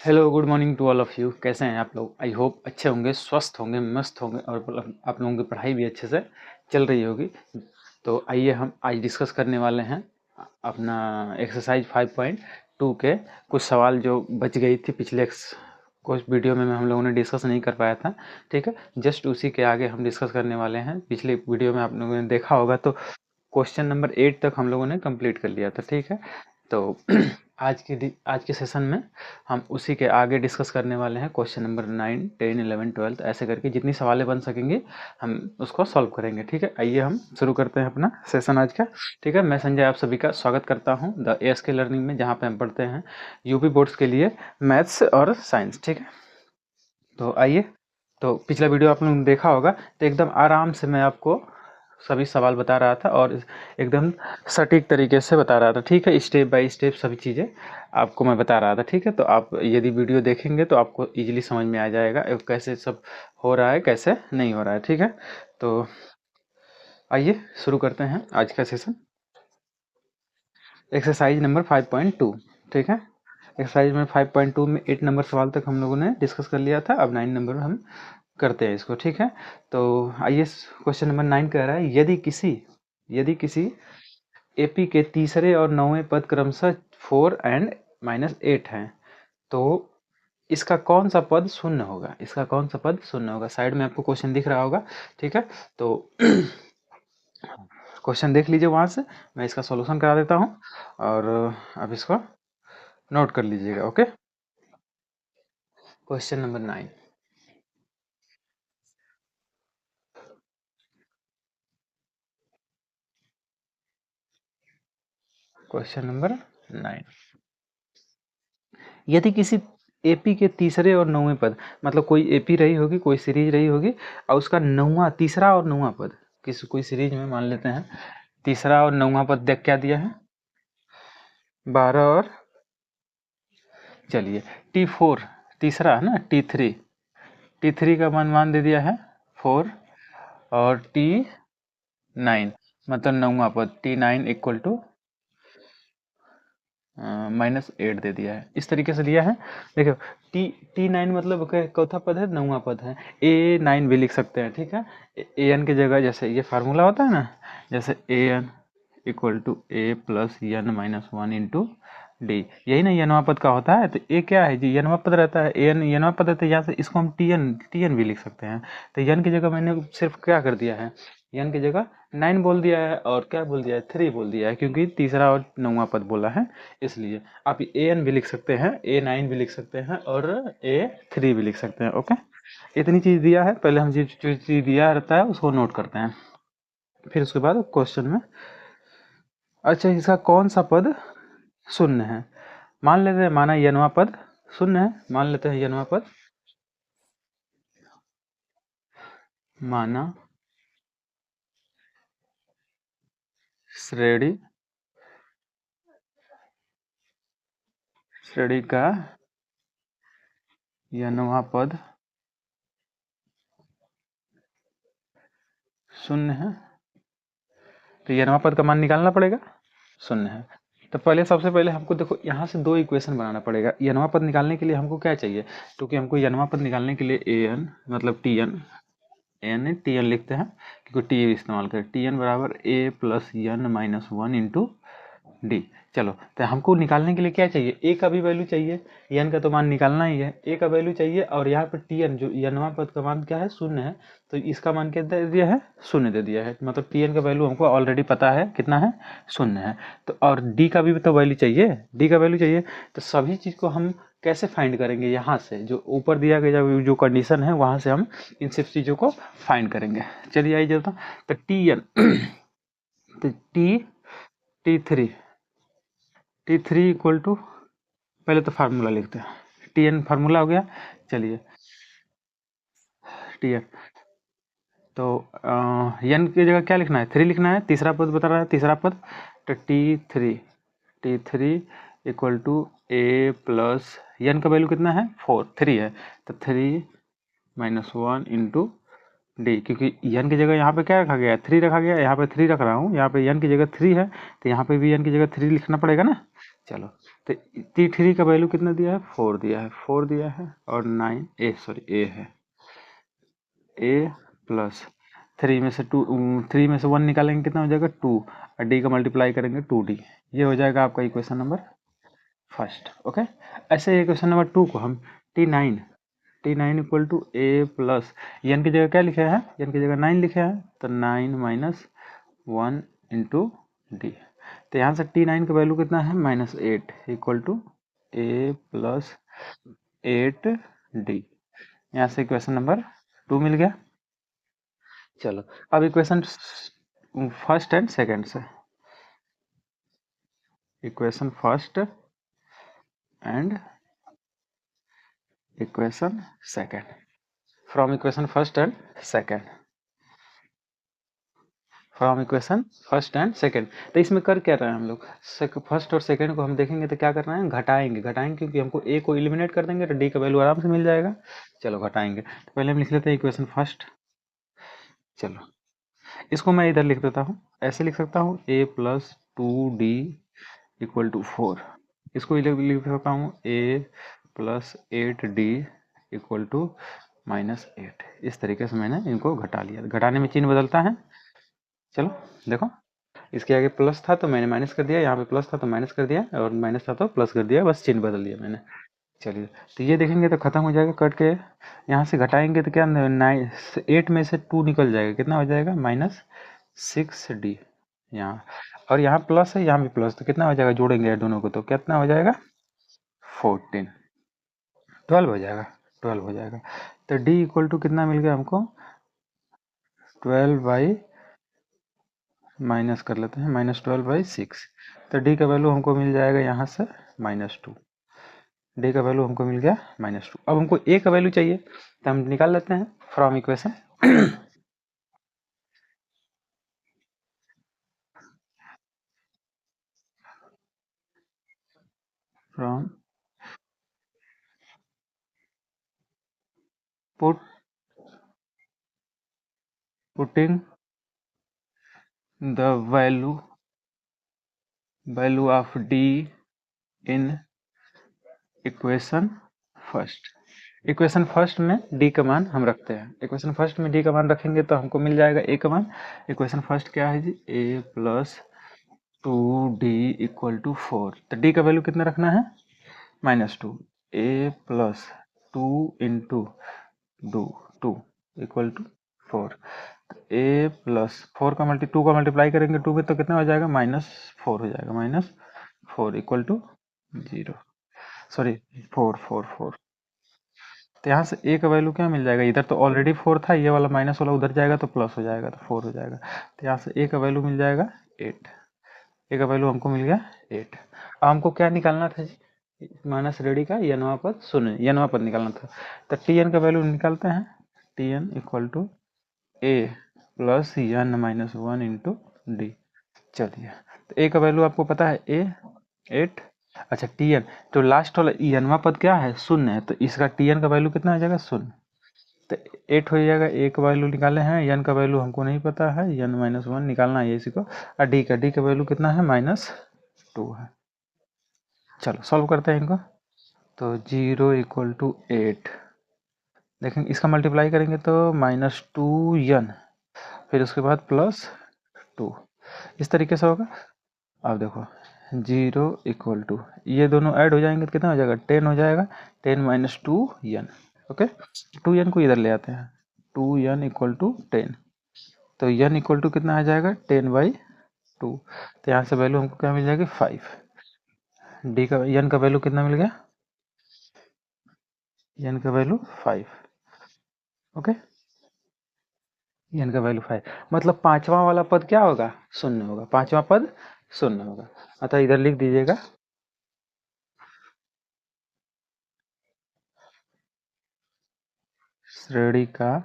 Hello, good morning to all of you. कैसे हैं आप लोग? आई होप अच्छे होंगे, स्वस्थ होंगे, मस्त होंगे और आप लोगों की पढ़ाई भी अच्छे से चल रही होगी। तो आइए हम आज डिस्कस करने वाले हैं अपना एक्सरसाइज 5.2 के कुछ सवाल जो बच गई थी पिछले कुछ वीडियो में हम लोगों ने डिस्कस नहीं कर पाया था। ठीक है, जस्ट उसी के आगे हम डिस्कस करने वाले हैं। पिछले वीडियो में आप लोगों ने देखा होगा तो क्वेश्चन नंबर 8 तक हम लोगों ने कंप्लीट कर लिया था। ठीक है, तो आज के सेशन में हम उसी के आगे डिस्कस करने वाले हैं। क्वेश्चन नंबर 9, 10, 11, 12 ऐसे करके जितनी सवालें बन सकेंगे हम उसको सॉल्व करेंगे। ठीक है, आइए हम शुरू करते हैं अपना सेशन आज का। ठीक है, मैं संजय आप सभी का स्वागत करता हूं द ASK लर्निंग में, जहां पे हम पढ़ते हैं यूपी बोर्ड्स के लिए मैथ्स और साइंस। ठीक है, तो आइए, तो पिछला वीडियो आप लोगों ने देखा होगा तो एकदम आराम से मैं आपको सभी सवाल बता रहा था और एकदम सटीक तरीके से बता रहा था। ठीक है, स्टेप बाय स्टेप सभी चीज़ें आपको मैं बता रहा था। ठीक है, तो आप यदि वीडियो देखेंगे तो आपको इजीली समझ में आ जाएगा कैसे सब हो रहा है, कैसे नहीं हो रहा है। ठीक है, तो आइए शुरू करते हैं आज का सेशन। Exercise number 5.2। ठीक है, एक्सरसाइज में 5.2 में 8 नंबर सवाल तक हम लोगों ने डिस्कस कर लिया था। अब 9 नंबर हम करते हैं इसको। ठीक है, तो आइए, क्वेश्चन नंबर 9 कह रहा है यदि किसी एपी के तीसरे और नौवें पद क्रमशः 4 एंड -8 हैं, तो इसका कौन सा पद शून्य होगा? इसका कौन सा पद शून्य होगा? साइड में आपको क्वेश्चन दिख रहा होगा। ठीक है, तो क्वेश्चन देख लीजिए वहां से, मैं इसका सॉल्यूशन करा देता हूं और अब इसको नोट कर लीजिएगा। Okay, question number 9। Question number 9, यदि किसी एपी के तीसरे और नौवें पद, मतलब कोई एपी रही होगी, कोई सीरीज रही होगी और उसका तीसरा और नौवां पद, कोई सीरीज में मान लेते हैं तीसरा और नौवां पद देख क्या दिया है 12 और चलिए T4 तीसरा है ना, T3 का मान दे दिया है 4 और T9 मतलब नौवां पद T9 इक्वल टू -8 दे दिया है। इस तरीके से दिया है। देखो T9 मतलब चौथा पद है, नौवां पद है। A9 भी लिख सकते हैं। ठीक है, AN की जगह जैसे ये फार्मूला होता है ना, जैसे AN equal to A plus n-1 into d, यही ना यनवा पद का होता है। तो ए क्या है जी, यनवा पद रहता है, एन यनवा पद रहता है। यहाँ से इसको हम टीएन भी लिख सकते हैं। तो यन की जगह मैंने सिर्फ क्या कर दिया है, यन की जगह 9 बोल दिया है और क्या बोल दिया है 3 बोल दिया है, क्योंकि तीसरा और नौवां पद बोला है इसलिए। आप AN भी लिख सकते हैं, A9 भी लिख सकते हैं और A3 भी लिख सकते हैं। ओके, इतनी चीज़ दिया है। पहले हम जो चीज़ दिया रहता है उसको नोट करते हैं, फिर उसके बाद क्वेश्चन में। अच्छा, इसका कौन सा पद शून्य है? मान लेते हैं, माना यनवा पद शून्य है, मान लेते हैं यनवा पद, माना श्रेणी का यनवा पद शून्य है, तो यनवा पद का मान निकालना पड़ेगा, शून्य है। तो पहले सबसे पहले हमको देखो यहाँ से दो इक्वेशन बनाना पड़ेगा। यनवा पद निकालने के लिए हमको क्या चाहिए, क्योंकि हमको यनवा पद निकालने के लिए एन मतलब टी एन लिखते हैं, क्योंकि टी इस्तेमाल करें। टी एन बराबर a plus n-1 into D. चलो, तो हमको निकालने के लिए क्या चाहिए, ए का भी वैल्यू चाहिए, एन का तो मान निकालना ही है, ए का वैल्यू चाहिए। और यहाँ पर टी एन जो यनवा पद का मान क्या है, शून्य है, तो इसका मान क्या दे दिया है, शून्य दे दिया है। मतलब टी एन का वैल्यू हमको ऑलरेडी पता है कितना है, शून्य है। तो और डी का भी तो वैल्यू चाहिए, डी का वैल्यू चाहिए। तो सभी चीज़ को हम कैसे फाइंड करेंगे, यहाँ से जो ऊपर दिया गया जो कंडीशन है वहाँ से हम इन सब चीज़ों को फाइंड करेंगे। चलिए आइए चलता, तो टी एन तो T3 इक्वल टू, पहले तो फार्मूला लिखते हैं, Tn फार्मूला हो गया। चलिए Tn, तो n की जगह क्या लिखना है, 3 लिखना है, तीसरा पद बता रहा है, तीसरा पद। तो T3 equal to a plus n का वैल्यू कितना है 3 है, तो 3-1 इंटू डी, क्योंकि n की जगह यहाँ पे क्या रखा गया है, 3 रखा गया है, यहाँ पे 3 रख रहा हूँ, यहाँ पे n की जगह 3 है, तो यहाँ पे भी n की जगह 3 लिखना पड़ेगा ना। चलो, तो T3 का वैल्यू कितना दिया है, 4 दिया है, 4 दिया है, और 9 ए है, ए प्लस 3 में से 1 निकालेंगे कितना हो जाएगा 2, और डी का मल्टीप्लाई करेंगे 2d, ये हो जाएगा आपका इक्वेशन नंबर फर्स्ट। ओके, ऐसे ही इक्वेशन नंबर 2 को हम T9 equal to a plus n की जगह क्या लिखे हैं, एन की जगह 9 लिखे हैं, तो 9 माइनस 1 इंटू डी। तो यहाँ से T9 का वैल्यू कितना है -8 equal to a plus 8d। यहाँ से इक्वेशन नंबर 2 मिल गया। चलो अब इक्वेशन फर्स्ट एंड सेकंड से, equation first and equation second, from equation first and second, from equation first and second. तो इसमें कर क्या रहे हैं हम लोग, फर्स्ट और सेकंड को हम देखेंगे तो क्या कर रहे हैं, घटाएंगे क्योंकि हमको ए को एलिमिनेट कर देंगे तो डी का वैल्यू आराम से मिल जाएगा। चलो घटाएंगे, तो पहले हम लिख लेते हैं इक्वेशन फर्स्ट। चलो इसको मैं इधर लिख देता हूँ, ऐसे लिख सकता हूँ ए प्लस 2d इक्वल टू 4, इसको लिख सकता हूँ ए प्लस 8d इक्वल टू -8। इस तरीके से मैंने इनको घटा लिया, घटाने में चिन्ह बदलता है। चलो देखो, इसके आगे प्लस था तो मैंने माइनस कर दिया, यहाँ पे प्लस था तो माइनस कर दिया, और माइनस था तो प्लस कर दिया, बस चिन्ह बदल दिया मैंने। चलिए तो ये देखेंगे तो खत्म हो जाएगा कट के, यहाँ से घटाएंगे तो क्या 8 में से 2 निकल जाएगा, कितना हो जाएगा -6d यहाँ, और यहाँ प्लस है यहाँ भी प्लस, तो कितना हो जाएगा, जोड़ेंगे दोनों को तो कितना हो जाएगा 12 हो जाएगा, 12 हो जाएगा। तो d इक्वल टू कितना मिल गया हमको, 12 बाई माइनस कर लेते हैं, -12/6। तो डी का वैल्यू हमको मिल जाएगा यहाँ से -2, डी का वैल्यू हमको मिल गया -2। अब हमको ए का वैल्यू चाहिए तो हम निकाल लेते हैं from equation from putting the value of D in equation first. Equation first में डी का मान हम रखते हैं, इक्वेशन फर्स्ट में डी का मान रखेंगे तो हमको मिल जाएगा ए का मान। इक्वेशन फर्स्ट क्या है जी, a plus 2d equal to 4, तो डी का वैल्यू कितना रखना है -2, a plus 2 into 2 equal to 4, a plus 4 का 2 का मल्टीप्लाई करेंगे 2 में तो कितना हो जाएगा -4 हो जाएगा, -4 इक्वल टू 0, सॉरी 4। तो यहाँ से ए का वैल्यू क्या मिल जाएगा, इधर तो ऑलरेडी 4 था, ये वाला माइनस वाला उधर जाएगा तो प्लस हो जाएगा, तो 4 हो जाएगा। तो यहाँ से ए का वैल्यू मिल जाएगा 8, ए का वैल्यू हमको मिल गया 8। अब हमको क्या निकालना था जी, माइनस रेडी का यनवा पद शून्य, यनवा पद निकालना था। तो टी एन का वैल्यू निकालते हैं, t n equal to a plus n minus 1 into d. चलिए तो ए का वैल्यू आपको पता है ए 8, अच्छा टी एन तो लास्ट वाला एनवा पद क्या है शून्य है, तो इसका टी एन का वैल्यू कितना आ जाएगा 0, तो 8 हो जाएगा। ए का वैल्यू निकाले हैं, एन का वैल्यू हमको नहीं पता है, एन -1 निकालना है इसी को, और डी का वैल्यू कितना है -2 है। चलो सॉल्व करते हैं इनको, तो 0 इक्वल टू 8, देखेंगे इसका मल्टीप्लाई करेंगे तो -2n, फिर उसके बाद +2, इस तरीके से होगा। अब देखो 0 इक्वल टू ये दोनों ऐड हो जाएंगे तो कितना हो जाएगा 10 हो जाएगा, 10 - 2n। ओके 2n को इधर ले आते हैं, 2n इक्वल टू 10, तो n इक्वल टू कितना आ जाएगा 10/2, तो यहाँ से वैल्यू हमको क्या मिल जाएगी 5। डी का n का वैल्यू कितना मिल गया, n का वैल्यू 5। ओके n का वैल्यू 5, मतलब पांचवा वाला पद क्या होगा, शून्य होगा, पांचवा पद शून्य होगा। अतः इधर लिख दीजिएगा श्रेणी का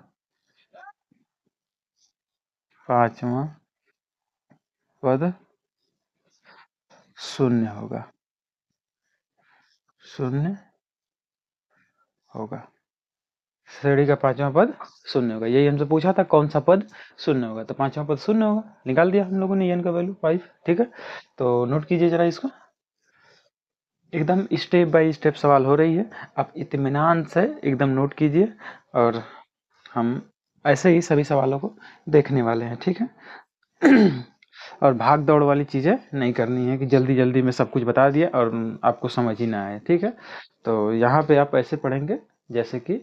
पांचवा पद शून्य होगा, शून्य होगा, श्रेणी का पांचवा पद शून्य होगा। यही हमसे पूछा था कौन सा पद शून्य होगा, तो पांचवा पद शून्य होगा, निकाल दिया हम लोगों ने n का वैल्यू 5। ठीक है, तो नोट कीजिए जरा इसको, एकदम स्टेप बाय स्टेप सवाल हो रही है, आप इत्मीनान से एकदम नोट कीजिए और हम ऐसे ही सभी सवालों को देखने वाले हैं, ठीक है। और भाग दौड़ वाली चीज़ें नहीं करनी है कि जल्दी जल्दी में सब कुछ बता दिया और आपको समझ ही ना आए, ठीक है। तो यहाँ पे आप ऐसे पढ़ेंगे जैसे कि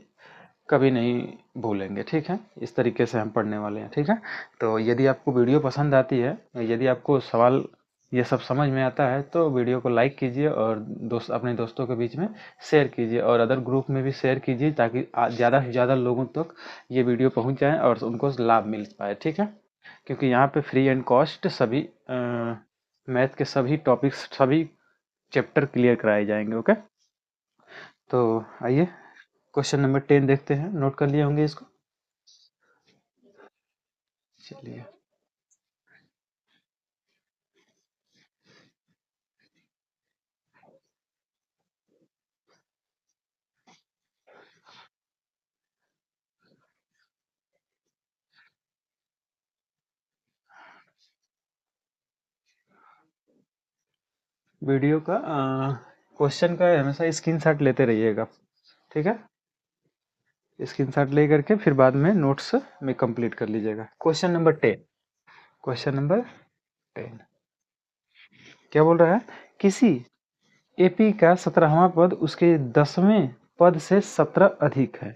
कभी नहीं भूलेंगे, ठीक है। इस तरीके से हम पढ़ने वाले हैं, ठीक है। तो यदि आपको वीडियो पसंद आती है, यदि आपको सवाल ये सब समझ में आता है, तो वीडियो को लाइक कीजिए और अपने दोस्तों के बीच में शेयर कीजिए और अदर ग्रुप में भी शेयर कीजिए, ताकि ज़्यादा से ज़्यादा लोगों तक ये वीडियो पहुंच जाए और उनको लाभ मिल पाए, ठीक है। क्योंकि यहाँ पे फ्री एंड कॉस्ट सभी मैथ के सभी टॉपिक्स, सभी चैप्टर क्लियर कराए जाएंगे, ओके। तो आइए क्वेश्चन नंबर 10 देखते हैं, नोट कर लिए होंगे इसको। चलिए, वीडियो का क्वेश्चन का हमेशा स्क्रीनशॉट लेते रहिएगा, ठीक है। स्क्रीनशॉट ले करके फिर बाद में नोट्स में कंप्लीट कर लीजिएगा। क्वेश्चन नंबर 10, क्वेश्चन नंबर 10 क्या बोल रहा है? किसी एपी का 17वां पद उसके 10वें पद से 17 अधिक है।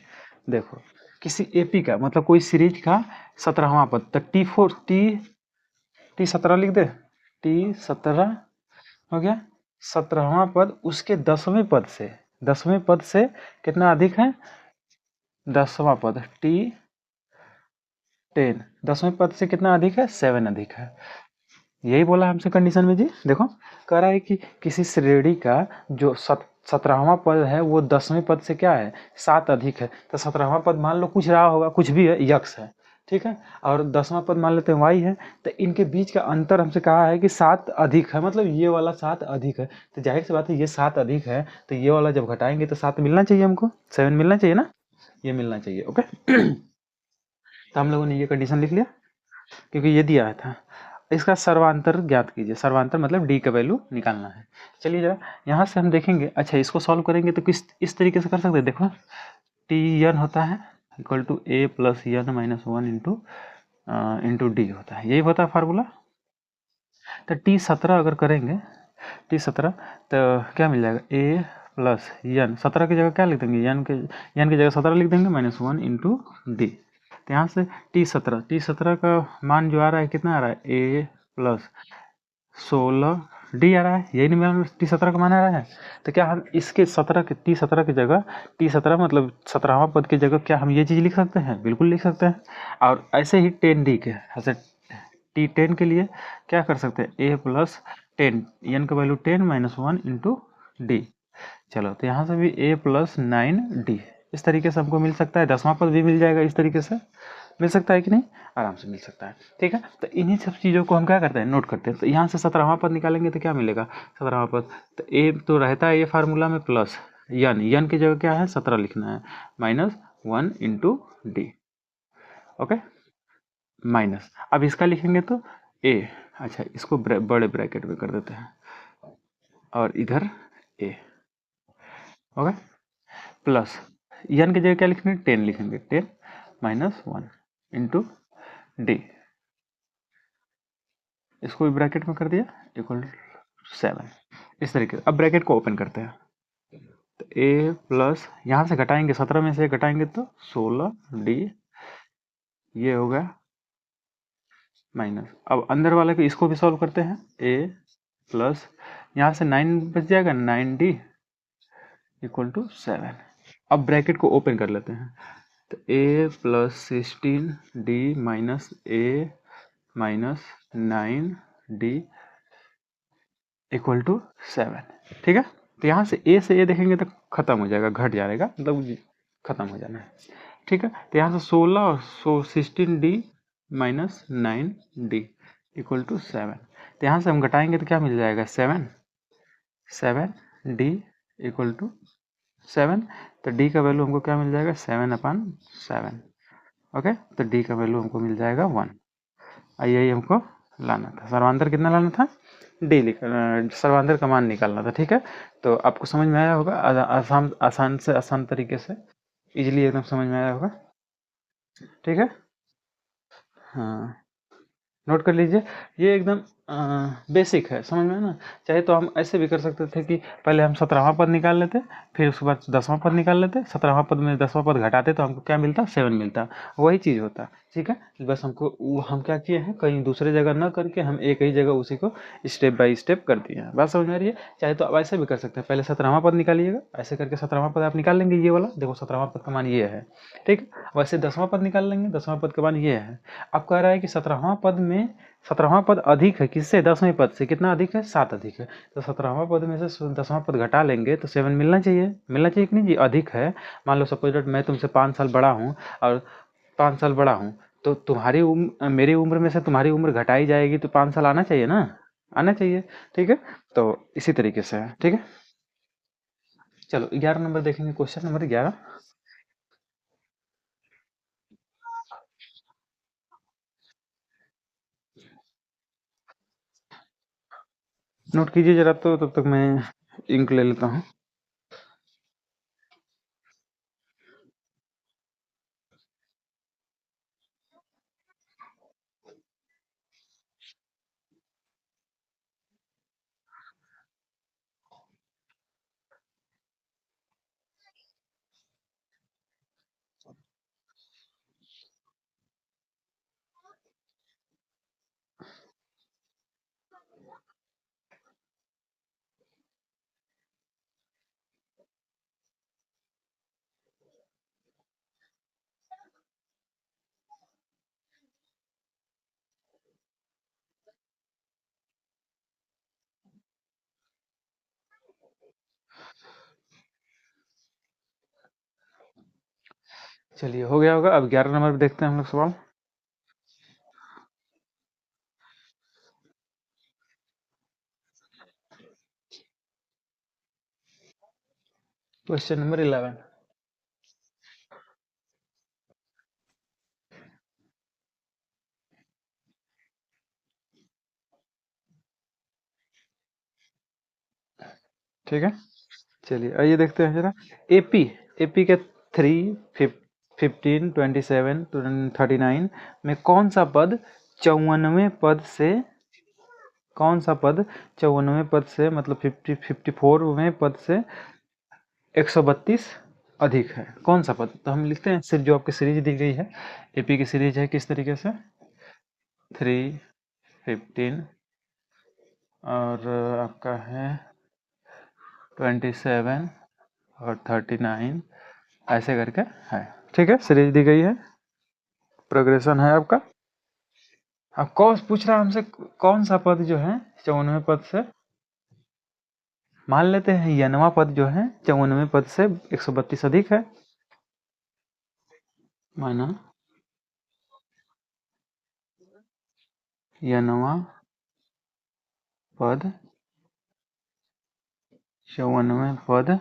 देखो, किसी एपी का मतलब कोई सीरीज का 17वां पद, तो टी 17 लिख दे, टी 17 हो गया। 17वां पद उसके 10वें पद से कितना अधिक है? 10वां पद टी 10, 10वें पद से कितना अधिक है? 7 अधिक है। यही बोला हमसे कंडीशन में जी। देखो, कह रहा है कि किसी श्रेणी का जो 17वां पद है वो 10वें पद से क्या है? 7 अधिक है। तो 17वां पद मान लो कुछ रहा होगा, कुछ भी है, यक्स है, ठीक है। और 10वां पद मान लेते हैं वाई है। तो इनके बीच का अंतर हमसे कहा है कि 7 अधिक है, मतलब ये वाला 7 अधिक है। तो जाहिर सी बात है ये 7 अधिक है, तो ये वाला जब घटाएंगे तो 7 मिलना चाहिए हमको, 7 मिलना चाहिए ना, ये मिलना चाहिए, ओके। तो हम लोगों ने ये कंडीशन लिख लिया, क्योंकि ये दिया था। इसका सर्वांतर ज्ञात कीजिए, सर्वांतर मतलब डी का वैल्यू निकालना है। चलिए जरा यहाँ से हम देखेंगे। अच्छा, इसको सॉल्व करेंगे तो किस इस तरीके से कर सकते हैं। देखो, टी एन होता है equal to a plus n minus 1 into d होता है, यही होता है फार्मूला। तो टी 17 अगर करेंगे, टी 17 तो क्या मिल जाएगा? ए प्लस एन, 17 की जगह क्या लिख देंगे? एन की जगह 17 लिख देंगे, माइनस 1 इंटू डी। तो यहाँ से टी 17 का मान जो आ रहा है कितना आ रहा है? ए प्लस 16 डी आ रहा है, यही नहीं मेरा टी 17 का मान आ रहा है। तो क्या हम इसके टी 17 की जगह, टी 17 मतलब 17वां पद की जगह क्या हम ये चीज़ लिख सकते हैं? बिल्कुल लिख सकते हैं। और ऐसे ही 10 डी के, ऐसे टी 10 के लिए क्या कर सकते हैं? ए प्लस 10, एन का वैल्यू 10 माइनस 1 इंटू डी। चलो, तो यहाँ से भी ए प्लस 9 डी, इस तरीके से हमको मिल सकता है। 10वां पद भी मिल जाएगा, इस तरीके से मिल सकता है कि नहीं? आराम से मिल सकता है, ठीक है। तो इन्हीं सब चीज़ों को हम क्या करते हैं? नोट करते हैं। तो यहाँ से 17वां पद निकालेंगे तो क्या मिलेगा? 17वां पद, तो ए तो रहता है ये फार्मूला में, प्लस यन की जगह क्या है? 17 लिखना है, minus 1 into d, okay, minus. अब इसका लिखेंगे तो ए, अच्छा इसको बड़े ब्रैकेट में कर देते हैं और इधर ए, ओके, प्लस एन की जगह क्या लिखेंगे? 10 लिखेंगे, 10 माइनस 1 इंटू डी, इसको भी ब्रैकेट में कर दिया, इक्वल 7, इस तरीके से। अब ब्रैकेट को ओपन करते हैं, तो ए प्लस यहाँ से घटाएंगे, 17 में से घटाएंगे तो 16 डी, ये हो गया माइनस। अब अंदर वाले को इसको भी सॉल्व करते हैं, ए प्लस यहाँ से 9 बच जाएगा, 9 डी इक्वल टू 7। अब ब्रैकेट को ओपन कर लेते हैं, तो a plus 16 d minus a minus 9 d equal to 7, ठीक है। तो यहाँ से ए से ए देखेंगे तो खत्म हो जाएगा, घट जाएगा, मतलब खत्म हो जाना है, ठीक है। तो यहाँ से 16 d minus 9 d equal to 7। तो यहाँ से हम घटाएंगे तो क्या मिल जाएगा? 7 डी इक्वल टू 7। तो डी का वैल्यू हमको क्या मिल जाएगा? 7/7, ओके। तो डी का वैल्यू हमको मिल जाएगा 1। यही हमको लाना था, सर्वांतर कितना लाना था? डी सर्वांतर का मान निकालना था, ठीक है। तो आपको समझ में आया होगा, आसान आसान से आसान तरीके से इजीली एकदम समझ में आया होगा। ठीक है, हाँ नोट कर लीजिए। ये एकदम बेसिक है, समझ में है ना। चाहे तो हम ऐसे भी कर सकते थे कि पहले हम 17वां पद निकाल लेते, फिर उसके बाद 10वां पद निकाल लेते, 17वां पद में 10वां पद घटाते तो हमको क्या मिलता, 7 मिलता, वही चीज़ होता। ठीक है, बस हमको हम क्या किए हैं, कहीं दूसरे जगह न करके हम एक ही जगह उसी को स्टेप बाय स्टेप कर दिए हैं। बात समझ में आ रही है। चाहे तो आप ऐसे भी कर सकते हैं, पहले 17वां पद निकालिएगा, ऐसे करके 17वां पद आप निकाल लेंगे, ये वाला देखो 17वां पद का मान ये है। ठीक है, वैसे 10वां पद निकाल लेंगे, 10वां पद का मान ये है। अब कह रहा है कि 17वां पद में 17वां पद अधिक है किससे, 10वें पद से। कितना अधिक है, 7 अधिक है। तो 17वां पद में से 10वां पद घटा लेंगे तो 7 मिलना चाहिए, मिलना चाहिए कि नहीं जी, अधिक है। मान लो सपोज मैं तुमसे 5 साल बड़ा हूँ और 5 साल बड़ा हूँ, तो तुम्हारी उम्र मेरी उम्र में से तुम्हारी उम्र घटाई जाएगी तो 5 साल आना चाहिए ना, आना चाहिए। ठीक है, तो इसी तरीके से है। ठीक है, चलो 11 नंबर देखेंगे, क्वेश्चन नंबर 11। नोट कीजिए जरा, तो तब तक मैं इंक ले लेता हूँ। चलिए हो गया होगा। अब 11 नंबर पे देखते हैं हम लोग सवाल। Question number 11। ठीक है, चलिए आइए देखते हैं जरा। एपी एपी के 3, 15, 27, 39 में कौन सा पद 54वें पद से, कौन सा पद 54वें पद से मतलब 54वें पद से 132 अधिक है, कौन सा पद। तो हम लिखते हैं सिर्फ जो आपकी सीरीज दी गई है, एपी की सीरीज है किस तरीके से, 3, 15 और आपका है 27 और 39 ऐसे करके है। ठीक है, सीरीज दी गई है, प्रोग्रेशन है आपका। अब कौन पूछ रहा है हमसे, कौन सा पद जो है 54वें पद से, मान लेते हैं यनवा पद जो है 54वें पद से 132 अधिक है। माना यनवा पद 54वें पद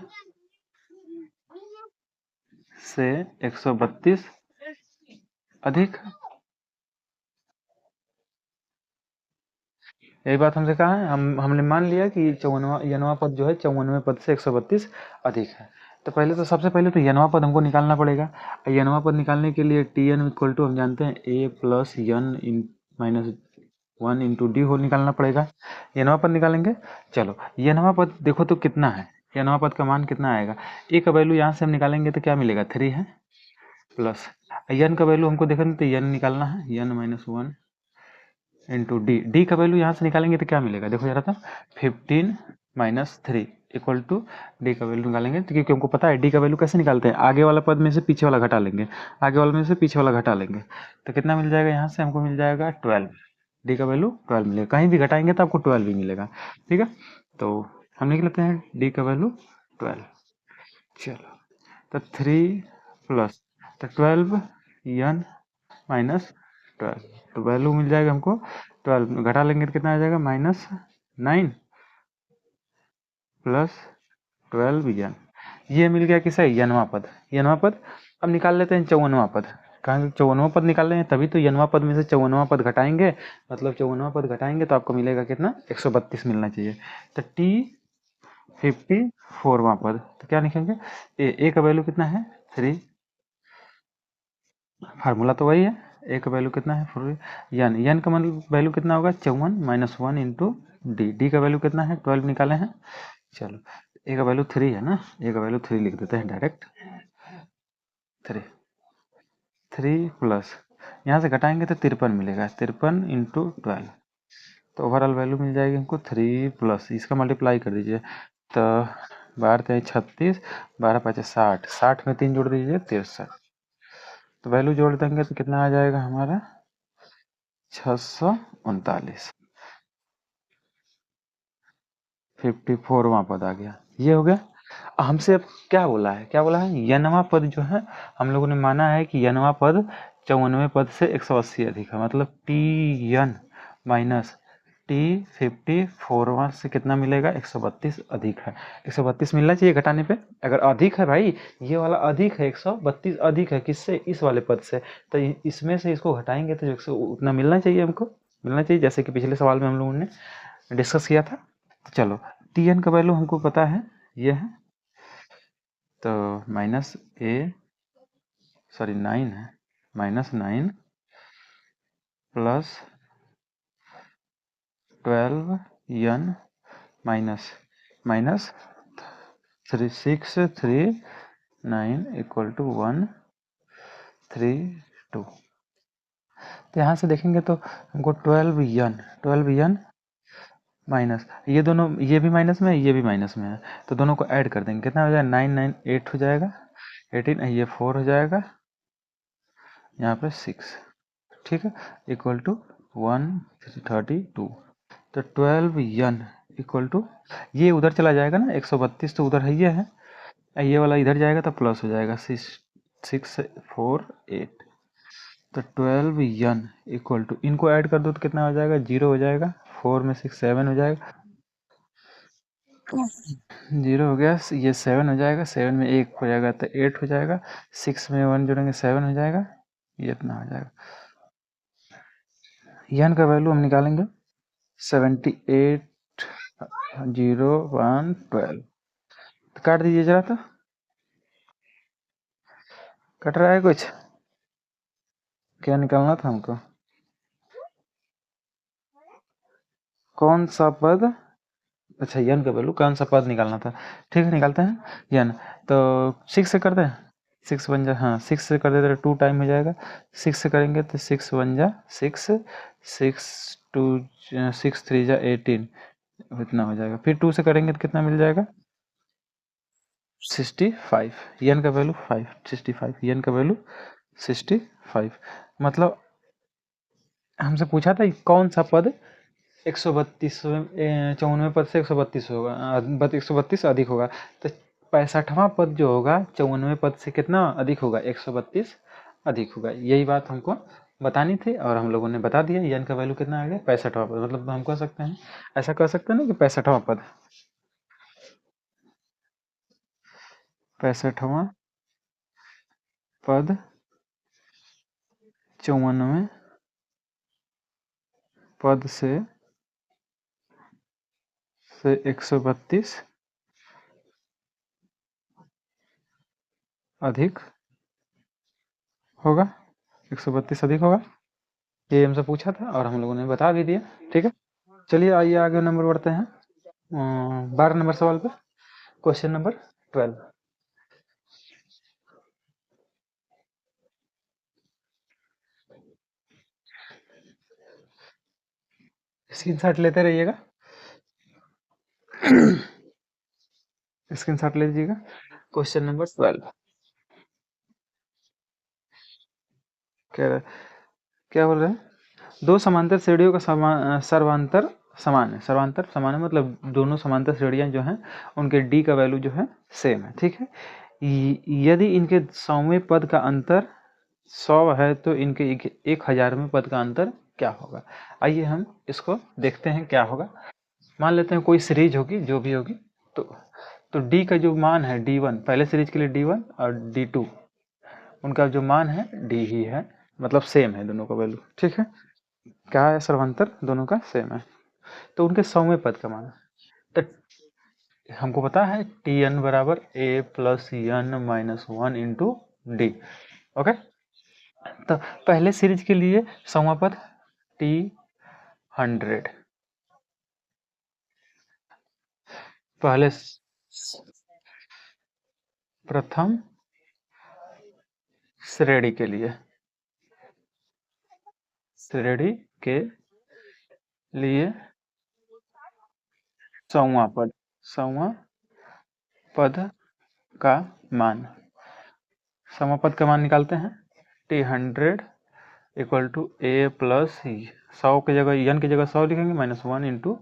से 132 अधिक। यही बात हमसे कहा है, हमने मान लिया कि 54वां यनवा पद जो है 54वें पद से 132 अधिक है। तो पहले तो सबसे पहले तो यनवा पद हमको निकालना पड़ेगा। यनवा पद निकालने के लिए टी एन इक्वल टू हम जानते हैं ए प्लस यन इन माइनस 1 इंटू डी हो निकालना पड़ेगा। यनवा पद निकालेंगे। चलो यनवा पद देखो तो कितना है, यनवा पद का मान कितना आएगा। ए का वैल्यू यहाँ से हम निकालेंगे तो क्या मिलेगा, 3 है, प्लस यन का वैल्यू हमको देखना तो यन निकालना है, यन माइनस 1 इंटू डी। डी का वैल्यू यहाँ से निकालेंगे तो क्या मिलेगा, देखो जरा था 15 माइनस 3 इक्वल टू डी का वैल्यू निकालेंगे तो, क्योंकि हमको पता है डी का वैल्यू कैसे निकालते हैं, आगे वाला पद में से पीछे वाला घटा लेंगे, आगे वाले में से पीछे वाला घटा लेंगे। तो कितना मिल जाएगा यहाँ से, हमको मिल जाएगा 12। डी का वैल्यू 12 मिलेगा, कहीं भी घटाएंगे तो आपको 12 भी मिलेगा। ठीक है, तो हम लिख लेते हैं डी का वैल्यू 12। चलो तो 3 प्लस तो 12 यन माइनस 12, तो वैल्यू मिल जाएगा हमको 12, घटा लेंगे तो कितना आ जाएगा, -9 प्लस 12 यन। ये मिल गया किसा, यनवा पद। यनवा पद अब निकाल लेते हैं 54वां पद, कहाँ 54वां पद निकाल रहे हैं तभी तो यनवा पद में से 54वां पद घटाएंगे, मतलब 54वां पद घटाएंगे तो आपको मिलेगा कितना, 132 मिलना चाहिए। तो टी 54वां पद, तो क्या लिखेंगे, ए का वैल्यू कितना है 3, फार्मूला तो वही है, ए का वैल्यू कितना है 4, यन का मतलब वैल्यू कितना होगा 54 - 1 इंटू डी का वैल्यू कितना है 12 निकाले हैं। चलो ए का वैल्यू 3 है ना, ए का वैल्यू 3 लिख देते हैं डायरेक्ट, 3 प्लस यहाँ से घटाएंगे तो 53 मिलेगा, 53 इंटू 12, तो ओवरऑल वैल्यू मिल जाएगी हमको 3 प्लस इसका मल्टीप्लाई कर दीजिए, तो 12 × 36, 12 × 5 = 60, 60 में 3 जोड़ दीजिए 63, तो वैल्यू जोड़ देंगे तो कितना आ जाएगा हमारा 639, 54वां पद आ गया, ये हो गया। हमसे अब क्या बोला है, क्या बोला है, यनवा पद जो है हम लोगों ने माना है कि यनवा पद 54वें पद से 180 अधिक है, मतलब टी यन माइनस टी 54वां से कितना मिलेगा 132 अधिक है, 132 मिलना चाहिए घटाने पे, अगर अधिक है भाई ये वाला अधिक है 132 अधिक है किससे, इस वाले पद से, तो इसमें से इसको घटाएंगे तो 100 उतना मिलना चाहिए, हमको मिलना चाहिए, जैसे कि पिछले सवाल में हम लोगों ने डिस्कस किया था। तो चलो टी एन का वैल्यू हमको पता है ये है, तो माइनस ए सॉरी 9 है, -9 plus 12 n minus minus 3639 equal to 132, तो यहाँ से देखेंगे तो हमको 12 यन माइनस ये दोनों, ये भी माइनस में है ये भी माइनस में है, तो दोनों को ऐड कर देंगे कितना हो जाएगा 998 हो जाएगा 18, ये 4 हो जाएगा यहाँ पे 6, ठीक है, इक्वल टू 132, तो 12 यन इक्वल टू, ये उधर चला जाएगा ना 132 तो उधर है ये वाला इधर जाएगा तो प्लस हो जाएगा 648, तो 12 यन इक्वल टू, इनको ऐड कर दो तो कितना हो जाएगा 0 हो जाएगा, 4 में 6 7 हो जाएगा, 0 हो गया, ये 7 हो जाएगा, 7 में 1 हो जाएगा तो 8 हो जाएगा, 6 में 1 जोड़ेंगे 7 हो जाएगा, ये इतना हो जाएगा, यन का वैल्यू हम निकालेंगे 780112, तो काट दीजिए जरा, तो कट रहा है कुछ, क्या निकालना था हमको, कौन सा पद, अच्छा यन का वैल्यू कौन सा पद निकालना था, ठीक है निकालते हैं यन, तो 6 से कर दें, 6 बन जा, हाँ 6 से कर देते तो 2 टाइम हो जाएगा, 6 से करेंगे तो 6 बन जा 6, 6 2 6 3 जा 18, इतना हो जाएगा, फिर 2 से करेंगे तो कितना मिल जाएगा 65, यन का वैल्यू 5 65, यन का वैल्यू 65, मतलब हमसे पूछा था कौन सा पद 132 54वें पद से 132 होगा, 132 अधिक होगा, तो 65वां पद जो होगा 54वें पद से कितना अधिक होगा 132 अधिक होगा, यही बात हमको बतानी थी और हम लोगों ने बता दिया, यन का वैल्यू कितना आ गया 65वां पद, मतलब हम कह सकते हैं, ऐसा कह सकते हैं ना कि 65वां पद, 65वां पद 54वें पद से 132 अधिक होगा, 132 अधिक होगा, ये हमसे पूछा था और हम लोगों ने बता भी दिया, ठीक है। चलिए आइए आगे नंबर बढ़ते हैं, 12 नंबर सवाल पे, क्वेश्चन नंबर 12, स्क्रीनशॉट लेते रहिएगा, स्क्रीनशॉट ले लीजिएगा, क्वेश्चन नंबर 12 क्या क्या बोल रहे हैं, दो समांतर श्रेणियों का सर्वांतर समान है, सर्वांतर समान है मतलब दोनों समांतर श्रेणियां जो हैं उनके डी का वैल्यू जो है सेम है, ठीक है, यदि इनके 100वें पद का अंतर 100 है तो इनके 1000वें पद का अंतर क्या होगा, आइए हम इसको देखते हैं क्या होगा, मान लेते हैं कोई सीरीज होगी जो भी होगी, तो डी का जो मान है D1, पहले सीरीज के लिए D1 और D2 उनका जो मान है डी ही है, मतलब सेम है दोनों का वैल्यू, ठीक है, क्या है सर्वांतर दोनों का सेम है, तो उनके 100वें पद का मान है, तो हमको पता है टी एन बराबर a plus n minus one into d. Okay, तो पहले सीरीज के लिए समापद टी 100, पहले प्रथम श्रेणी के लिए, श्रेणी के लिए समापद, समापद का मान, समापद का मान निकालते हैं t 100 equal to a plus 100 की जगह एन की जगह 100 लिखेंगे minus one into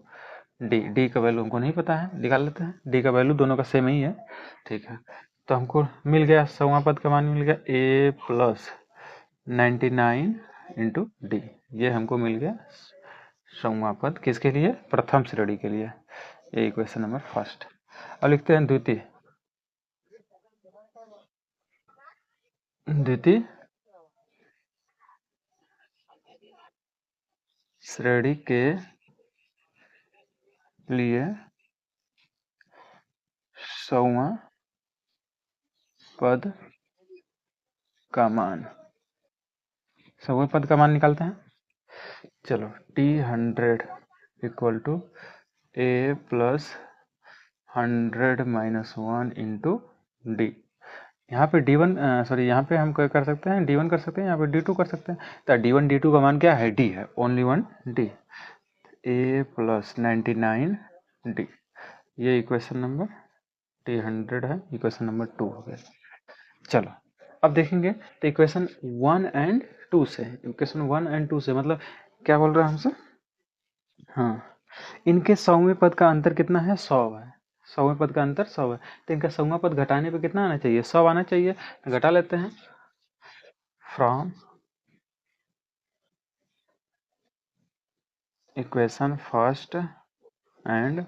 d. D का वैल्यू हमको नहीं पता है, निकाल लेते हैं। डी का वैल्यू दोनों का सेम ही है, ठीक है। तो हमको मिल गया समापद का मान मिल गया ए प्लस 99 इंटू डी। ये हमको मिल गया समापद किसके लिए, प्रथम श्रेणी के लिए। ये इक्वेशन नंबर फर्स्ट। अब लिखते हैं द्वितीय, द्वितीय श्रेणी के लिए समापद का मान, समापद का मान निकालते हैं। चलो t 100 equal to a plus 100 minus one into d. यहाँ पे D1 सॉरी यहाँ पे हम कर सकते हैं D1 कर सकते हैं, यहाँ पे D2 कर सकते हैं। तो D1 D2 का मान क्या है, D है, ओनली वन D। ए प्लस 99 D, ये इक्वेशन नंबर टी 100 है, इक्वेशन नंबर 2 हो गया। चलो अब देखेंगे तो इक्वेशन 1 एंड 2 से, इक्वेशन 1 एंड 2 से मतलब क्या बोल रहा है हमसे, हाँ इनके सौवें पद का अंतर कितना है, 100 है। सौवें पद का अंतर 100 है, तो इनका सौवां पद घटाने पे कितना आना चाहिए, 100 आना चाहिए। तो घटा लेते हैं from equation first and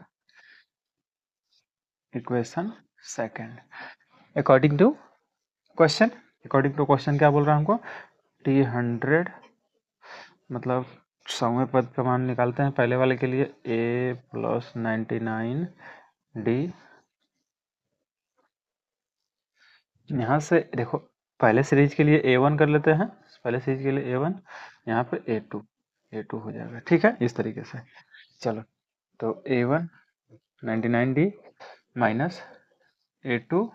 equation second according to question. According to question क्या बोल रहा है हमको, टी 100 मतलब सौवें पद का मान निकालते हैं पहले वाले के लिए, ए प्लस 99 डी। यहाँ से देखो पहले सीरीज के लिए A1 कर लेते हैं, पहले सीरीज के लिए A1, यहाँ पे A2 हो जाएगा, ठीक है, इस तरीके से। चलो तो A1 99D minus A2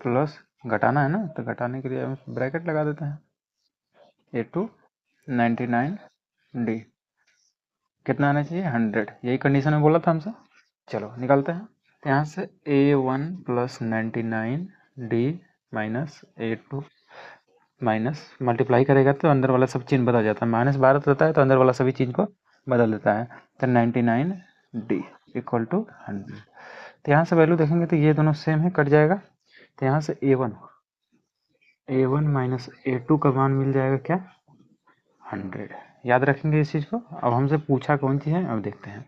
plus, घटाना है ना, तो घटाने के लिए हम ब्रैकेट लगा देते हैं, A2 99D कितना आना चाहिए, 100, यही कंडीशन में बोला था हमसे। चलो निकालते हैं, तो यहाँ से A1 plus 99D minus A2 minus multiply करेगा तो अंदर वाला सब चिन्ह बदल जाता है, -12 रहता है तो अंदर वाला सभी चीज़ को बदल देता है। तो 99D इक्वल टू 100। तो यहाँ से वैल्यू देखेंगे तो ये दोनों सेम है, कट जाएगा। तो यहाँ से A1 माइनस A2 का मान मिल जाएगा क्या, 100। याद रखेंगे इस चीज़ को। अब हमसे पूछा कौन सी है, अब देखते हैं।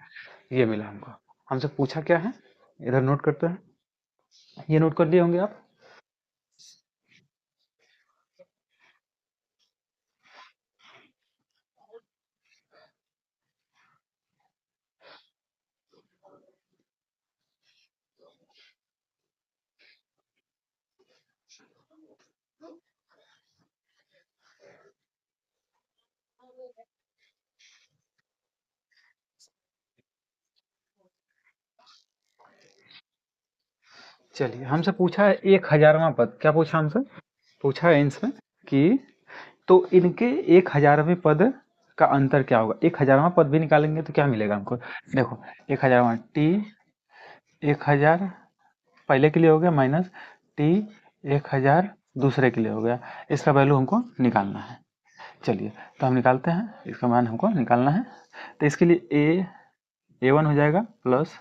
ये मिला हमको, हमसे पूछा क्या है, इधर नोट करते हैं, ये नोट कर लिए होंगे आप। चलिए हमसे पूछा है 1000वां पद, क्या पूछा हमसे, पूछा है इसमें कि तो इनके 1000वें पद का अंतर क्या होगा। 1000वां पद भी निकालेंगे तो क्या मिलेगा हमको, देखो 1000वां टी 1000 पहले के लिए हो गया माइनस टी 1000 दूसरे के लिए हो गया, इसका वैल्यू हमको निकालना है। चलिए तो हम निकालते हैं, इसका मान हमको निकालना है। तो इसके लिए A1 हो जाएगा प्लस,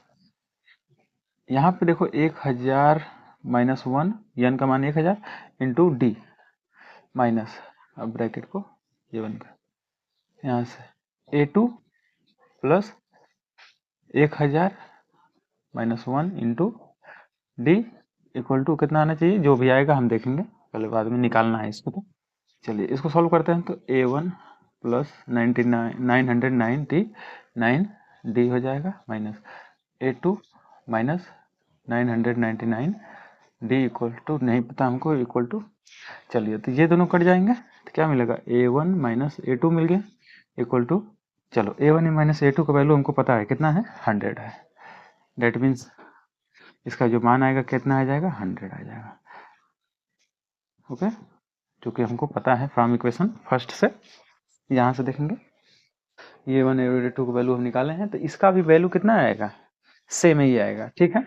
यहाँ पे देखो 1000 माइनस वन, एन का मान 1000 इंटू डी माइनस, अब ब्रैकेट को ये बन कर यहाँ से A2 plus 1000 minus one into d equal to कितना आना चाहिए, जो भी आएगा हम देखेंगे, पहले बाद में निकालना है इसको। तो चलिए इसको सॉल्व करते हैं। तो A1 प्लस 99 999 डी हो जाएगा minus A2 minus 999 d equal to नहीं पता हमको इक्वल टू, चलिए तो ये दोनों कट जाएंगे तो क्या मिलेगा A1 माइनस A2 मिल गया इक्वल टू, चलो A1 माइनस A2 का वैल्यू हमको पता है कितना है 100 है, डेट मीन्स इसका जो मान आएगा कितना आ जाएगा 100 आ जाएगा। ओके, क्योंकि हमको पता है फ्रॉम इक्वेशन फर्स्ट से, यहाँ से देखेंगे A1 A2 का वैल्यू हम निकाले हैं तो इसका भी वैल्यू कितना आएगा सेम ही आएगा। ठीक है,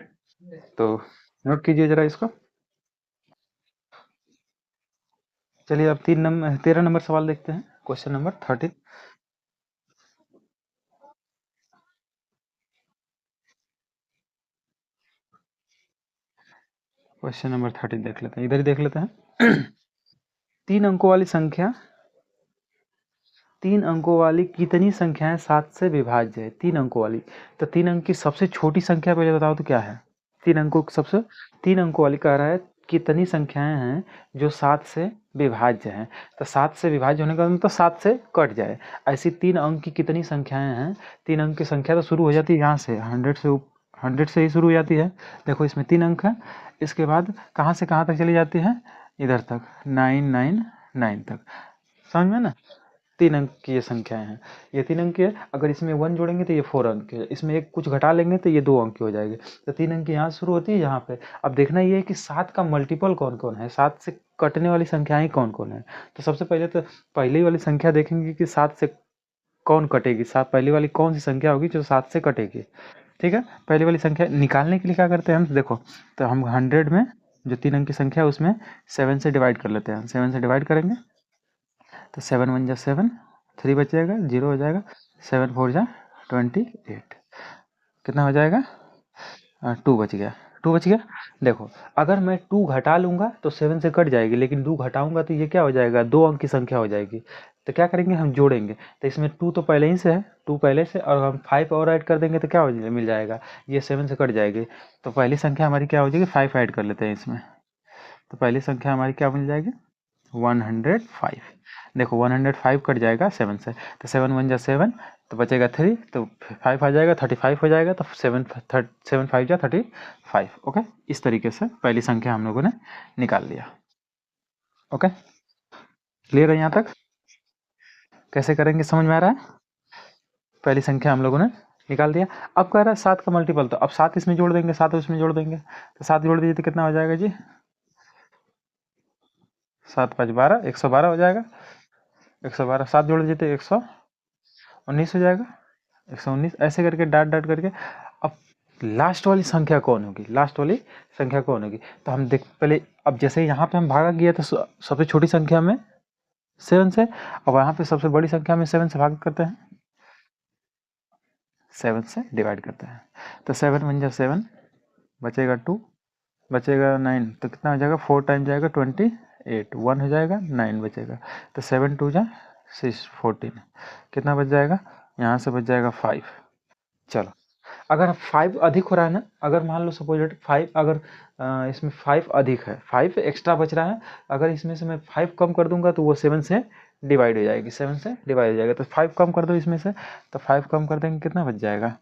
तो नोट कीजिए जरा इसको। चलिए अब 13 नंबर सवाल देखते हैं, क्वेश्चन नंबर 13। क्वेश्चन नंबर 13 देख लेते हैं, इधर ही देख लेते हैं। 3 अंकों वाली संख्या, 3 अंकों वाली कितनी संख्याएं 7 से विभाज्य है? 3 अंकों वाली, तो 3 अंक की सबसे छोटी संख्या पहले बताओ तो क्या है? 3 अंकों सबसे 3 अंकों वाली कह रहा है कितनी संख्याएं हैं जो 7 से विभाज्य हैं, तो 7 से विभाज्य होने का मतलब तो 7 से कट जाए, ऐसी 3 अंक की कितनी संख्याएं हैं? 3 अंक की संख्या तो शुरू हो जाती है यहाँ से 100 से ही शुरू हो जाती है। देखो इसमें 3 अंक है, इसके बाद कहाँ से कहाँ तक चली जाती है? इधर तक 999 तक, समझ में ना? 3 अंक की ये संख्याएं हैं, ये 3 अंक की है, अगर इसमें 1 जोड़ेंगे तो ये 4 अंक की है, इसमें एक कुछ घटा लेंगे तो ये 2 अंक की हो जाएगी। तो 3 अंक की यहाँ शुरू होती है यहाँ पे। अब देखना ये है कि 7 का मल्टीपल कौन कौन है, 7 से कटने वाली संख्याएं कौन कौन है। तो सबसे पहले तो पहली वाली संख्या देखेंगे कि 7 से कौन कटेगी, 7 पहली वाली कौन सी संख्या होगी जो 7 से कटेगी। ठीक है, पहली वाली संख्या निकालने के लिए क्या करते हैं हम, देखो तो हम 100 में जो 3 अंक की संख्या है उसमें 7 से डिवाइड कर लेते हैं, 7 से डिवाइड करेंगे तो 7 1 जा 7, 3 बचेगा, 0 हो जाएगा, 7 4 जा 28, कितना हो जाएगा 2 बच गया, 2 बच गया। देखो अगर मैं 2 घटा लूँगा तो 7 से कट जाएगी, लेकिन 2 घटाऊंगा तो ये क्या हो जाएगा 2 अंक की संख्या हो जाएगी। तो क्या करेंगे हम जोड़ेंगे, तो इसमें 2 तो पहले ही से है, 2 पहले से, और हम 5 और ऐड कर देंगे तो क्या हो मिल जाएगा, ये 7 से कट जाएगी। तो पहली संख्या हमारी क्या हो जाएगी 5 ऐड कर लेते हैं इसमें, तो पहली संख्या हमारी क्या मिल जाएगी 105। देखो 105 कट जाएगा 7 से, तो 7 1 जा 7, तो बचेगा 3, तो 5 आ जाएगा 35 हो जाएगा, तो 7 5 जा 35। ओके, इस तरीके से पहली संख्या हम लोगों ने निकाल लिया। ओके, क्लियर है यहाँ तक? कैसे करेंगे समझ में आ रहा है? पहली संख्या हम लोगों ने निकाल दिया। अब कह रहा है 7 का मल्टीपल, तो अब 7 इसमें जोड़ देंगे, 7 इसमें जोड़ देंगे, तो 7 जोड़ दीजिए तो कितना हो जाएगा जी 7 5 12, 112 हो जाएगा, 112, 7 जोड़ दीजिए तो 119 हो जाएगा, 119, ऐसे करके डाट डाट करके। अब लास्ट वाली संख्या कौन होगी, लास्ट वाली संख्या कौन होगी, तो हम देख पहले, अब जैसे यहाँ पे हम भागा किया तो सबसे छोटी संख्या में 7 से, और वहाँ पे सबसे बड़ी संख्या में 7 से भाग करते हैं, 7 से डिवाइड करते हैं, तो 7 1 जा 7, बचेगा 2, बचेगा 9, तो कितना हो जाएगा 4 टाइम जाएगा 28, 1 हो जाएगा, 9 बचेगा, तो 7 2 जा 6 14, कितना बच जाएगा, यहाँ से बच जाएगा 5। चलो अगर 5 अधिक हो रहा है ना, अगर मान लो सपोज 5, अगर इसमें 5 अधिक है, 5 एक्स्ट्रा बच रहा है, अगर इसमें से मैं 5 कम कर दूंगा तो वो 7 से डिवाइड हो जाएगी, 7 से डिवाइड हो जाएगा, तो 5 कम कर दो इसमें से, तो 5 कम कर देंगे कितना बच जाएगा,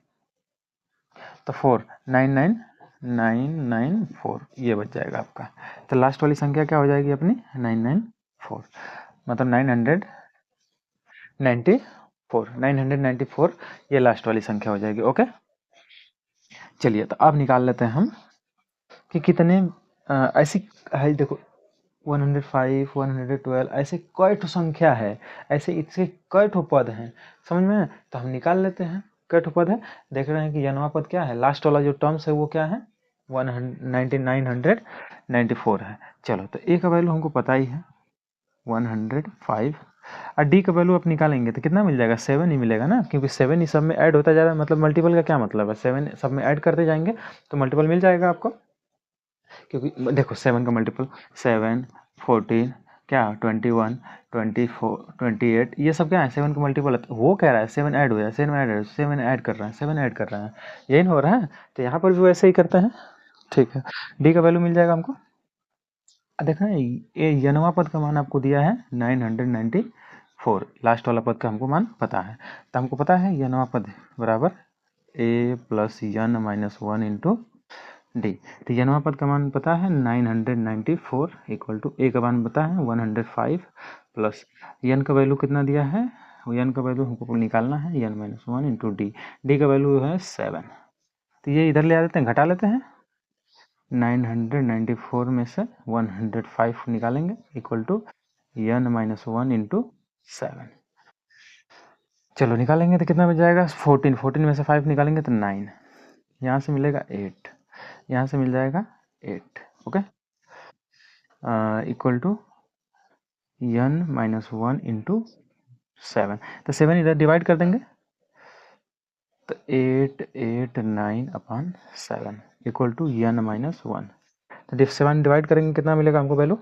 तो 4 9 9 9 4 ये बच जाएगा आपका। तो लास्ट वाली संख्या क्या हो जाएगी अपनी 994, मतलब 994 ये लास्ट वाली संख्या हो जाएगी। ओके, चलिए तो अब निकाल लेते हैं हम कि कितने ऐसी है, देखो 105 112 ऐसे कई ठो संख्या है, ऐसे इसके कई ठो पद हैं, समझ में? तो हम निकाल लेते हैं कई ठो पद है। देख रहे हैं कि जन्मा पद क्या है, लास्ट वाला जो टर्म्स है वो क्या है 994 है। चलो तो ए का वैल्यू हमको पता ही है 105, और डी का वैल्यू आप निकालेंगे तो कितना मिल जाएगा 7 ही मिलेगा ना, क्योंकि 7 ही सब में ऐड होता जा रहा है, मतलब मल्टीपल का क्या मतलब है 7 सब में ऐड करते जाएंगे तो मल्टीपल मिल जाएगा आपको, क्योंकि देखो 7 का मल्टीपल 7 14 क्या 21 24 28 ये सब क्या है 7 का मल्टीपल है, वो कह रहा है 7 ऐड हो जाए, 7 ऐड कर रहा है, 7 ऐड कर रहा है, यही हो रहा है, तो यहाँ पर भी वैसे ही करते हैं। ठीक है, डी का वैल्यू मिल जाएगा हमको, देखना ये यनवा पद का मान आपको दिया है 994, लास्ट वाला पद का हमको मान पता है, तो हमको पता है यनवा पद बराबर a plus n minus one into d. तो यनवा पद का मान पता है 994 इक्वल टू ए का मान पता है 105 प्लस यन का वैल्यू कितना दिया है, यन का वैल्यू हमको निकालना है यन minus one into d. D का वैल्यू है 7। तो ये इधर ले आ देते हैं, घटा लेते हैं। 994 में से 105 निकालेंगे equal to n minus one into 7। चलो निकालेंगे तो कितना बच जाएगा 14। 14 में से 5 निकालेंगे तो 9, यहाँ से मिलेगा 8, यहाँ से मिल जाएगा 8। Okay, equal to n minus one into 7। तो 7 इधर डिवाइड कर देंगे तो 889/7 equal to n minus one. तो 7 डिवाइड करेंगे कितना मिलेगा हमको वैल्यू,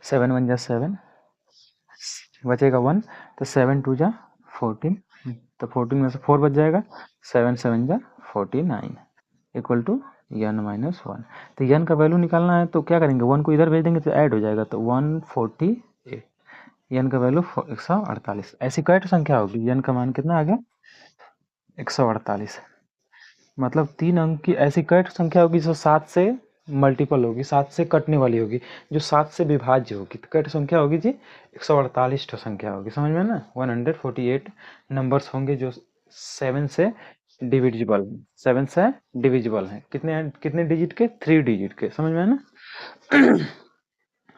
7 1 जा 7, बचेगा 1, तो 7 2 जा 14, तो 14 में से 4 बच जाएगा, 7 7 जा 49 equal to n minus one. तो यन का वैल्यू निकालना है तो क्या करेंगे, 1 को इधर भेज देंगे तो ऐड हो जाएगा, तो 148। यन का वैल्यू 148। ऐसी कई संख्या होगी, यन का मान कितना आ गया 148। मतलब 3 अंक की ऐसी कई संख्या होगी जो 7 से मल्टीपल होगी, 7 से कटने वाली होगी, जो 7 से विभाज्य होगी। तो कई संख्या होगी जी 148 संख्या होगी, समझ में ना। 148 नंबर्स होंगे जो 7 से डिविजिबल, 7 से डिविजिबल है। कितने डिजिट के, 3 डिजिट के, समझ में ना।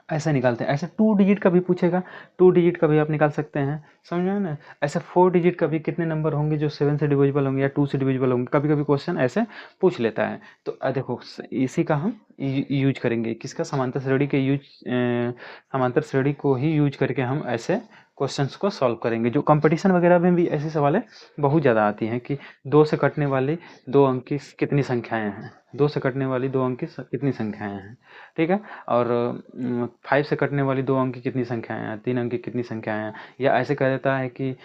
ऐसे निकालते हैं। ऐसे 2 डिजिट का भी पूछेगा, 2 डिजिट का भी आप निकाल सकते हैं, समझ में ना। ऐसे 4 डिजिट का भी कितने नंबर होंगे जो 7 से डिविजिबल होंगे या 2 से डिविजिबल होंगे, कभी कभी क्वेश्चन ऐसे पूछ लेता है। तो देखो इसी का हम यूज करेंगे, किसका, समांतर श्रेणी के समांतर श्रेणी को ही यूज करके हम ऐसे क्वेश्चंस को सॉल्व करेंगे। जो कंपटीशन वगैरह में भी ऐसी सवालें बहुत ज़्यादा आती हैं कि 2 से कटने वाली 2 अंक की कितनी संख्याएं हैं, 2 से कटने वाली 2 अंक की कितनी संख्याएं हैं, ठीक है। और 5 से कटने वाली 2 अंक की कितनी संख्याएं हैं, 3 अंक की कितनी संख्याएं हैं। या ऐसे कह देता है कि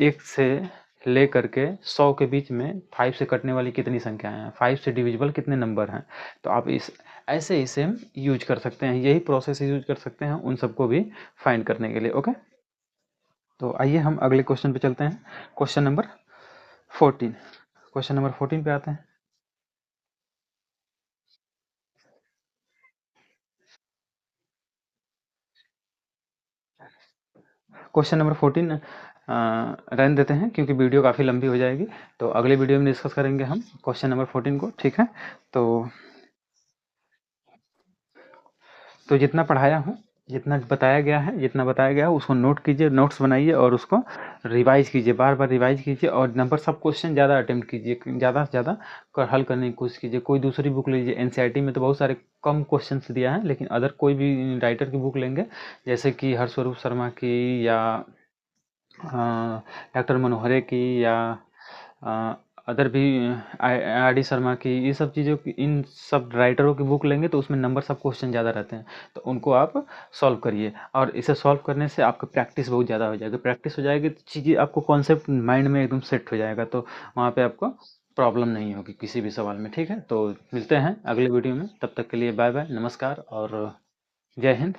1 से ले करके 100 के बीच में 5 से कटने वाली कितनी संख्याएं हैं, 5 से डिविजिबल कितने नंबर हैं। तो आप इस ऐसे ही सेम यूज कर सकते हैं, यही प्रोसेस यूज कर सकते हैं उन सबको भी फाइंड करने के लिए। ओके, तो आइए हम अगले क्वेश्चन पे चलते हैं। क्वेश्चन नंबर 14, क्वेश्चन नंबर 14 पे आते हैं। क्वेश्चन नंबर 14 रहने देते हैं क्योंकि वीडियो काफ़ी लंबी हो जाएगी, तो अगले वीडियो में डिस्कस करेंगे हम क्वेश्चन नंबर 14 को, ठीक है। तो जितना पढ़ाया हूँ, जितना बताया गया है उसको नोट कीजिए, नोट्स बनाइए और उसको रिवाइज कीजिए, बार बार रिवाइज कीजिए। और नंबर सब क्वेश्चन ज़्यादा अटेम्प्ट कीजिए, ज़्यादा से ज़्यादा हल करने की कोशिश कीजिए। कोई दूसरी बुक लीजिए, एनसीईआरटी में तो बहुत सारे कम क्वेश्चन दिया है, लेकिन अदर कोई भी राइटर की बुक लेंगे, जैसे कि हरस्वरूप शर्मा की या डॉक्टर मनोहरे की या अदर भी आर डी शर्मा की, ये सब चीज़ों की, इन सब राइटरों की बुक लेंगे तो उसमें नंबर सब क्वेश्चन ज़्यादा रहते हैं, तो उनको आप सॉल्व करिए। और इसे सॉल्व करने से आपका प्रैक्टिस बहुत ज़्यादा हो जाएगी, प्रैक्टिस हो जाएगी तो चीज़ें आपको कॉन्सेप्ट माइंड में एकदम सेट हो जाएगा, तो वहाँ पे आपको प्रॉब्लम नहीं होगी किसी भी सवाल में, ठीक है। तो मिलते हैं अगले वीडियो में, तब तक के लिए बाय बाय, नमस्कार और जय हिंद।